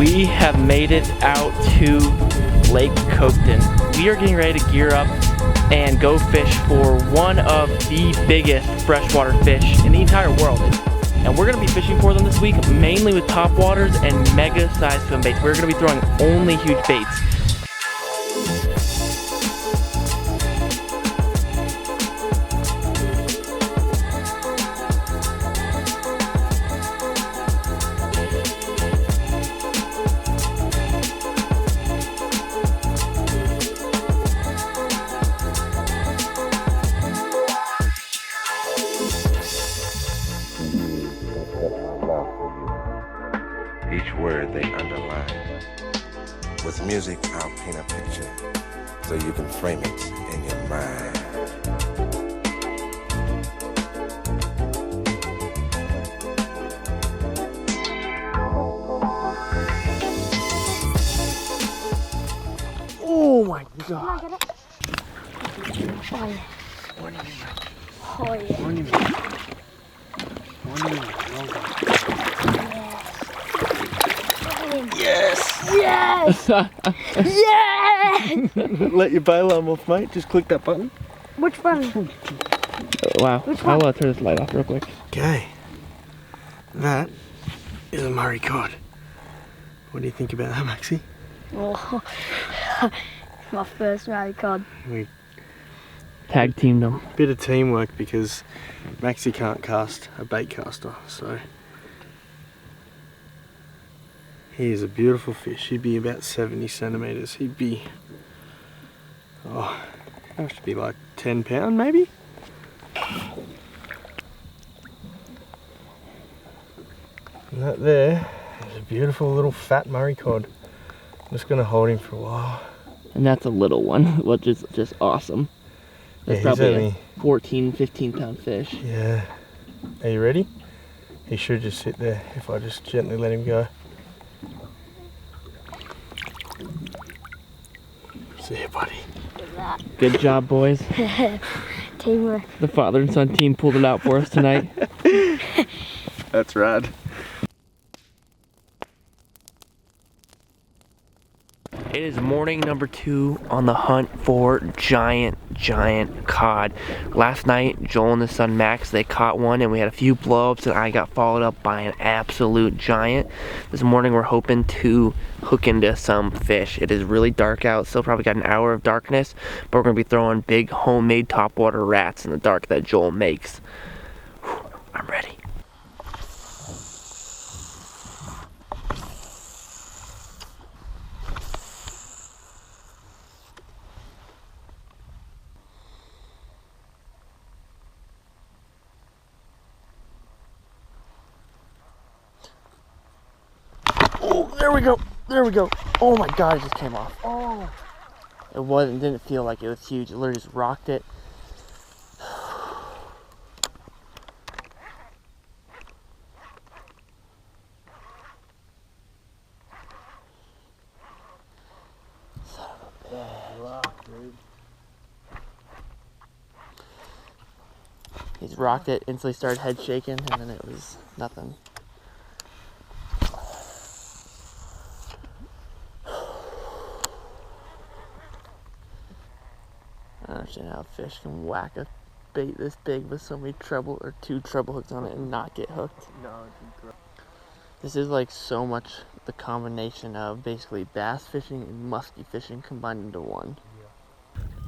We have made it out to Lake Cocton. We are getting ready to gear up and go fish for one of the biggest freshwater fish in the entire world. And we're going to be fishing for them this week, mainly with topwaters and mega-sized swim baits. We're going to be throwing only huge baits. Each word they underline. With music, I'll paint a picture so you can frame it in your mind. Oh my God. Can I get it? Oh yeah. Morning, Oh yeah. morning, morning. Yes! Yes! Yes! Let your bail arm off, mate. Just click that button. Which button? Wow. Which one? I'll turn this light off real quick. Okay, that is a Murray cod. What do you think about that, Maxie? Oh, my first rally cod. We Tag teamed them. bit of teamwork because Maxie can't cast a bait caster, so he is a beautiful fish. He'd be about 70 centimeters. He'd be, oh, that should be like 10 pound maybe. And that there is a beautiful little fat Murray cod. I'm just gonna hold him for a while. And that's a little one, which is just awesome. That's Yeah, he's probably only- a 14, 15 pound fish. Yeah. Are you ready? He should just sit there if I just gently let him go. See you, buddy. Good job, boys. Teamwork. The father and son team pulled it out for us tonight. That's rad. It is morning number 2 on the hunt for giant cod. Last night, Joel and his son Max, they caught one and we had a few blowups and I got followed up by an absolute giant. This morning we're hoping to hook into some fish. It is really dark out, still probably got an hour of darkness, but we're gonna be throwing big homemade topwater rats in the dark that Joel makes. Whew, I'm ready. Oh, there we go. There we go. Oh my God, it just came off. Oh. It didn't feel like it was huge. It literally just rocked it. Son of a bitch. Rock, dude. He's rocked it, instantly started head shaking, and then it was nothing. I don't understand how a fish can whack a bait this big with so many treble or 2 treble hooks on it and not get hooked. No, it's great. This is like so much the combination of basically bass fishing and musky fishing combined into one.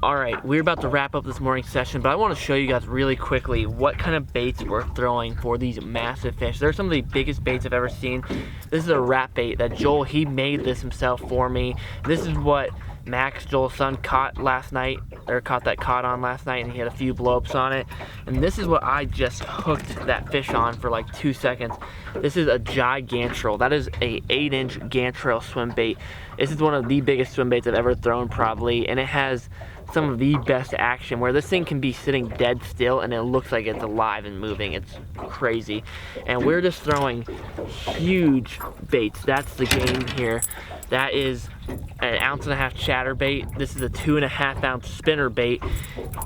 Alright, we're about to wrap up this morning's session, but I want to show you guys really quickly what kind of baits we're throwing for these massive fish. They're some of the biggest baits I've ever seen. This is a rat bait that Joel, he made this himself for me. This is what Max, Joel's son, caught last night, or caught that cod on last night, and he had a few blowups on it. And this is what I just hooked that fish on for like 2 seconds. This is a gigantrel. That is a 8-inch gantrel swim bait. This is one of the biggest swim baits I've ever thrown probably, and it has some of the best action where this thing can be sitting dead still and it looks like it's alive and moving. It's crazy. And we're just throwing huge baits. That's the game here. That is an 1.5 ounce chatterbait. This is a 2.5 ounce spinner bait.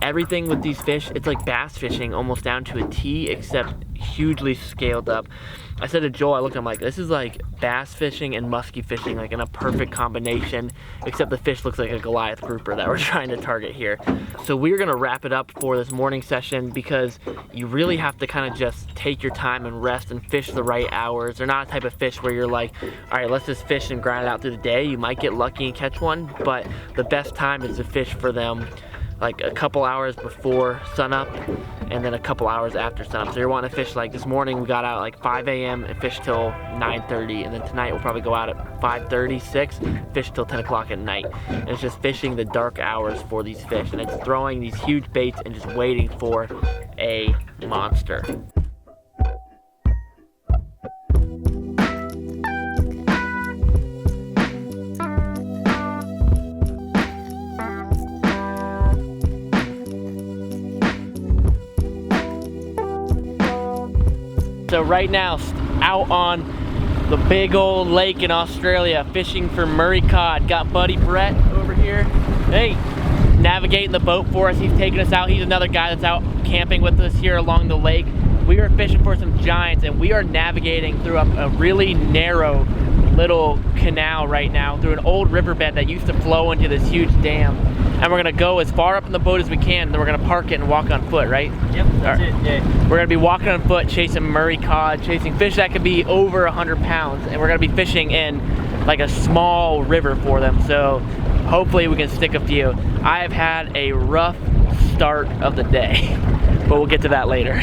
Everything with these fish, it's like bass fishing almost down to a T, except hugely scaled up. I said to Joel, I looked at him like, this is like bass fishing and muskie fishing, like in a perfect combination, except the fish looks like a Goliath grouper that we're trying to target here. So we're gonna wrap it up for this morning session because you really have to kind of just take your time and rest and fish the right hours. They're not a type of fish where you're like, all right, let's just fish and grind it out through the day. You might get lucky and catch one, but the best time is to fish for them like a couple hours before sunup and then a couple hours after sunup. So you're wanting to fish, like this morning we got out at like 5 a.m. and fished till 9:30, and then tonight we'll probably go out at 5:30, 6, fish till 10 o'clock at night. And it's just fishing the dark hours for these fish, and it's throwing these huge baits and just waiting for a monster. So right now, out on the big old lake in Australia, fishing for Murray cod. Got buddy Brett over here. Hey, navigating the boat for us. He's taking us out. He's another guy that's out camping with us here along the lake. We are fishing for some giants, and we are navigating through a really narrow little canal right now, through an old riverbed that used to flow into this huge dam. And we're gonna go as far up in the boat as we can, then we're gonna park it and walk on foot, right? Yep, that's it, yeah. We're gonna be walking on foot, chasing Murray cod, chasing fish that could be over 100 pounds, and we're gonna be fishing in like a small river for them, so hopefully we can stick a few. I have had a rough start of the day, but we'll get to that later.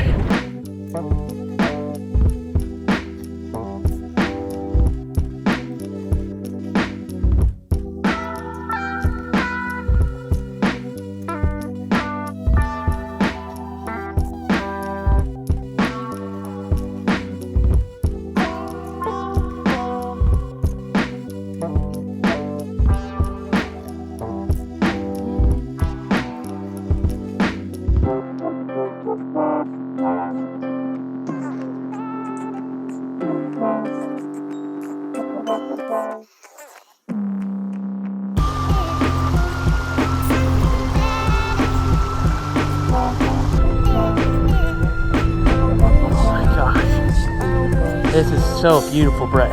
This is so beautiful, Brett.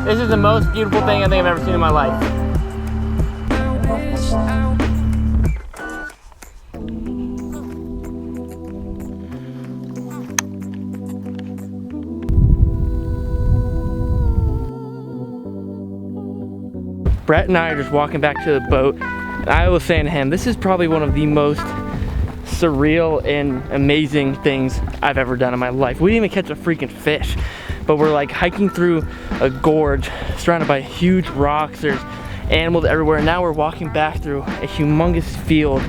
This is the most beautiful thing I think I've ever seen in my life. Brett and I are just walking back to the boat, and I was saying to him, this is probably one of the most surreal and amazing things I've ever done in my life. We didn't even catch a freaking fish, but we're like hiking through a gorge surrounded by huge rocks. There's animals everywhere. And now we're walking back through a humongous field,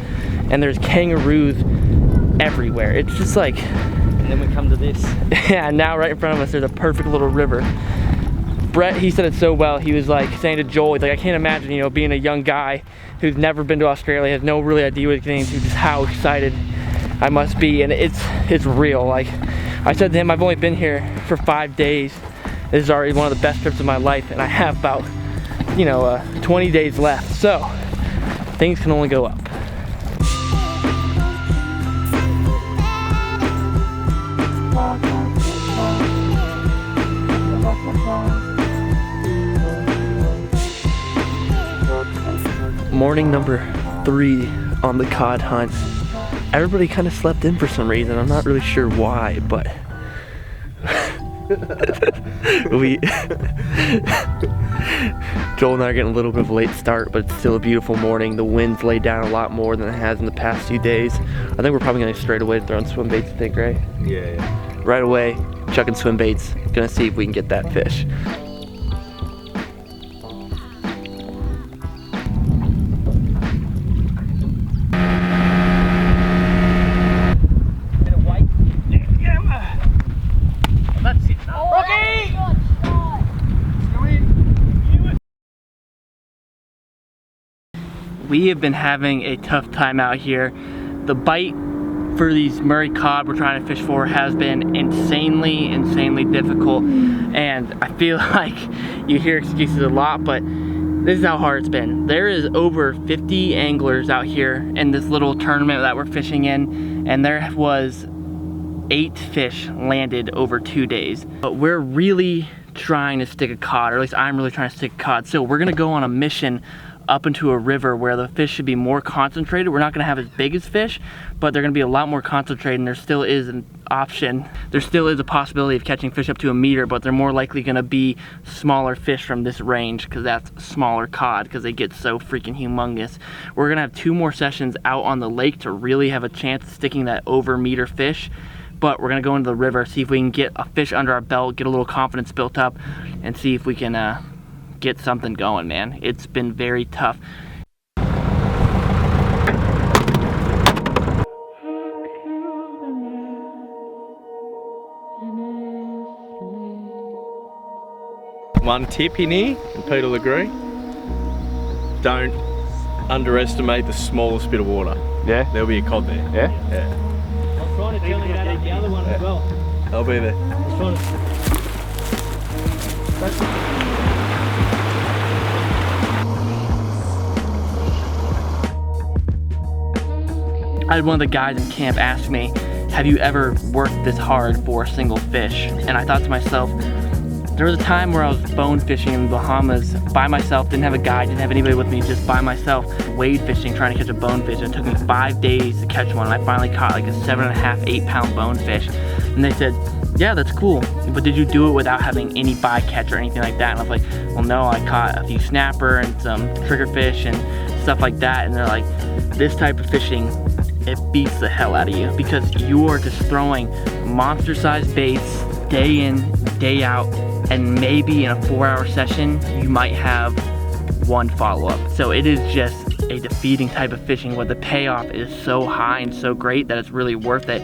and there's kangaroos everywhere. It's just like, And then we come to this. yeah, now right in front of us there's a perfect little river. Brett, he said it so well. He was like saying to Joel, he's like, I can't imagine, you know, being a young guy who's never been to Australia, has no really idea what he's getting into, just how excited I must be. And it's real. Like I said to him, I've only been here for 5 days. This is already one of the best trips of my life, and I have about, you know, 20 days left. So things can only go up. Morning number 3 on the cod hunt. Everybody kind of slept in for some reason. I'm not really sure why, but Joel and I are getting a little bit of a late start, but it's still a beautiful morning. The wind's laid down a lot more than it has in the past few days. I think we're probably going to straight away throw on swim baits, I think, right? Yeah. Right away, chucking swim baits. Gonna see if we can get that fish. We have been having a tough time out here. The bite for these Murray cod we're trying to fish for has been insanely difficult, and I feel like you hear excuses a lot, but This is how hard it's been. There is over 50 anglers out here in this little tournament that we're fishing in, and there was 8 fish landed over 2 days. But we're really trying to stick a cod, or at least I'm really trying to stick a cod. So we're gonna go on a mission up into a river where the fish should be more concentrated. We're not gonna have as big as fish, but they're gonna be a lot more concentrated, and there still is an option. There still is a possibility of catching fish up to 1 meter, but they're more likely gonna be smaller fish from this range, because that's smaller cod, because they get so freaking humongous. We're gonna have 2 more sessions out on the lake to really have a chance of sticking that over meter fish. But we're gonna go into the river, see if we can get a fish under our belt, get a little confidence built up, and see if we can get something going, man. It's been very tough. One tip in here, and Peter will agree, don't underestimate the smallest bit of water. Yeah? There'll be a cod there. Yeah? Yeah. I'm trying to tell him about the other one as well. I'll be there. I'm trying to... I had one of the guys in camp ask me, have you ever worked this hard for a single fish? And I thought to myself, there was a time where I was bone fishing in the Bahamas by myself, didn't have a guide, didn't have anybody with me, just by myself, wade fishing, trying to catch a bonefish. And it took me 5 days to catch one. I finally caught like a 7.5, 8 pound bonefish. And they said, yeah, that's cool, but did you do it without having any bycatch or anything like that? And I was like, well, no, I caught a few snapper and some triggerfish and stuff like that. And they're like, this type of fishing, it beats the hell out of you, because you are just throwing monster-sized baits day in, day out, and maybe in a 4-hour session, you might have 1 follow-up. So it is just a defeating type of fishing where the payoff is so high and so great that it's really worth it.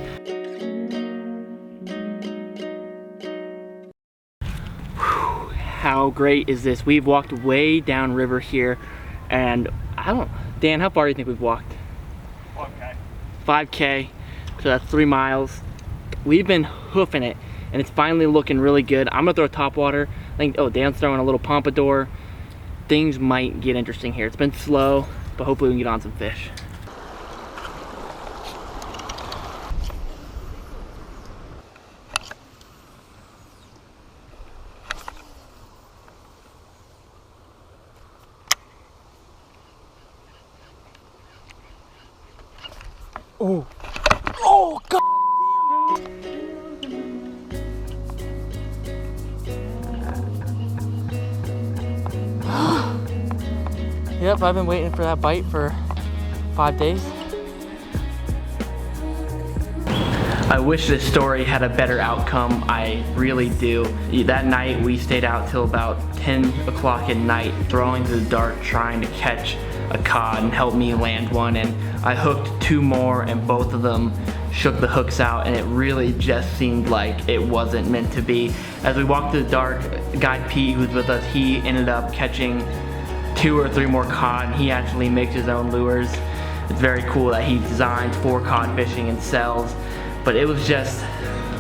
How great is this? We've walked way down river here, and Dan, how far do you think we've walked? 5K, so that's 3 miles. We've been hoofing it, and it's finally looking really good. I'm gonna throw top water. I think, oh, Dan's throwing a little pompadour. Things might get interesting here. It's been slow, but hopefully we can get on some fish. Oh. Oh, God damn. Yep, I've been waiting for that bite for 5 days. I wish this story had a better outcome. I really do. That night we stayed out till about 10 o'clock at night, throwing to the dark, trying to catch a cod and help me land one, and I hooked 2 more, and both of them shook the hooks out, and it really just seemed like it wasn't meant to be. As we walked to the dark, guide Pete, who's with us, he ended up catching 2 or 3 more cod, and he actually makes his own lures. It's very cool that he designs for cod fishing and sells, but it was just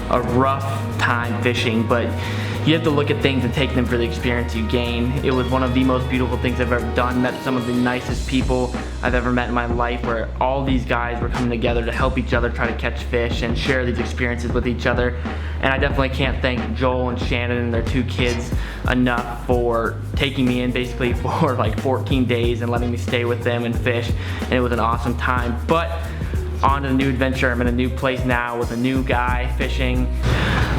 a rough time fishing, but you have to look at things and take them for the experience you gain. It was one of the most beautiful things I've ever done. Met some of the nicest people I've ever met in my life, where all these guys were coming together to help each other try to catch fish and share these experiences with each other. And I definitely can't thank Joel and Shannon and their 2 kids enough for taking me in basically for like 14 days and letting me stay with them and fish. And it was an awesome time. But on to the new adventure. I'm in a new place now with a new guy fishing.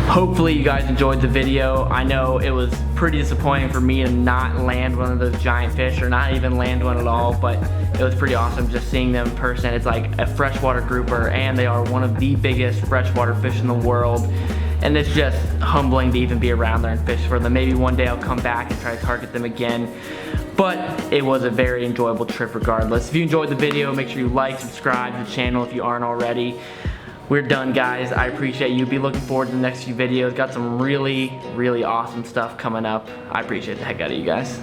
Hopefully you guys enjoyed the video. I know it was pretty disappointing for me to not land one of those giant fish, or not even land one at all, but it was pretty awesome just seeing them in person. It's like a freshwater grouper, and they are one of the biggest freshwater fish in the world. And it's just humbling to even be around there and fish for them. Maybe one day I'll come back and try to target them again. But it was a very enjoyable trip regardless. If you enjoyed the video, make sure you like, subscribe to the channel if you aren't already. We're done, guys. I appreciate you. Be looking forward to the next few videos. Got some really, really awesome stuff coming up. I appreciate the heck out of you guys.